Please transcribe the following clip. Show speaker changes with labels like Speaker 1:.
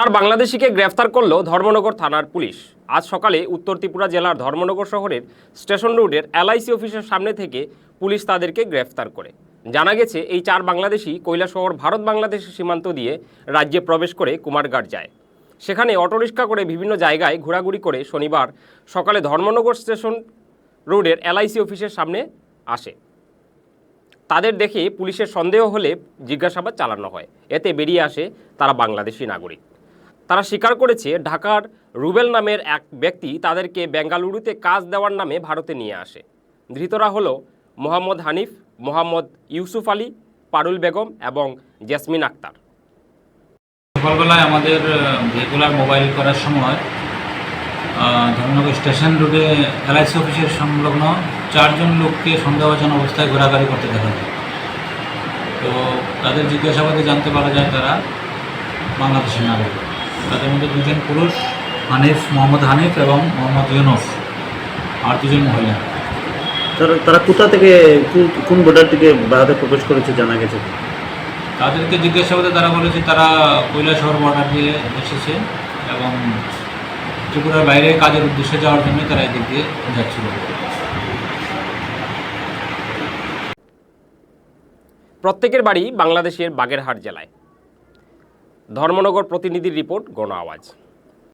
Speaker 1: আর বাংলাদেশিকে গ্রেফতার করল ধর্মনগর থানার পুলিশ। আজ সকালে উত্তর ত্রিপুরা জেলার ধর্মনগর শহরের স্টেশন রোডের এলআইসি অফিসের সামনে থেকে পুলিশ তাদেরকে গ্রেফতার করে। জানা গেছে এই 4 বাংলাদেশি কৈলাসহর ভারত বাংলাদেশের সীমান্ত দিয়ে রাজ্যে প্রবেশ করে কুমারঘাট যায়। সেখানে অটোরিক্সা করে বিভিন্ন জায়গায় ঘোরাঘুরি করে শনিবার সকালে ধর্মনগর স্টেশন রোডের এলআইসি অফিসের সামনে আসে। তাদের দেখে পুলিশের সন্দেহ হলে জিজ্ঞাসাবাদ চালানো হয়। এতে বেরিয়ে আসে তারা বাংলাদেশি নাগরিক। তারা স্বীকার করেছে ঢাকার রুবেল নামের এক ব্যক্তি তাদেরকে বেঙ্গালুরুতে কাজ দেওয়ার নামে ভারতে নিয়ে আসে। ধৃতরা হলো মোহাম্মদ হানিফ, মোহাম্মদ ইউসুফ আলী, পারুল বেগম এবং জেসমিন আক্তার।
Speaker 2: সকালবেলায় আমাদের রেগুলার মোবাইল করার সময় ধর্মনগর স্টেশন রোডে এলআইসি অফিসের সংলগ্ন 4 জন লোককে সন্দেহজনক অবস্থায় ঘোরাঘুরি করতে দেখা যায়। তো তাদের জিজ্ঞাসাবাদে জানতে পারা যায় তারা বাংলাদেশের নাগরিক। তাদের মধ্যে 2 জন পুরুষ, মোহাম্মদ হানিফ এবং মোহাম্মদ ইউনুস, আর 2 জন মহিলা।
Speaker 3: তারা কোথা থেকে কোন বর্ডার থেকে ভারতে প্রবেশ করেছে জানা গেছে?
Speaker 2: তাদেরকে জিজ্ঞাসাবাদে তারা বলেছে তারা কৈলাসহর বর্ডার দিয়ে এসেছে এবং ত্রিপুরার বাইরে কাজের উদ্দেশ্যে যাওয়ার জন্য তারা এদিক দিয়ে যাচ্ছিল।
Speaker 1: প্রত্যেকের বাড়ি বাংলাদেশের বাগেরহাট জেলায়। ধর্মনগর প্রতিনিধির রিপোর্ট, গণ আওয়াজ।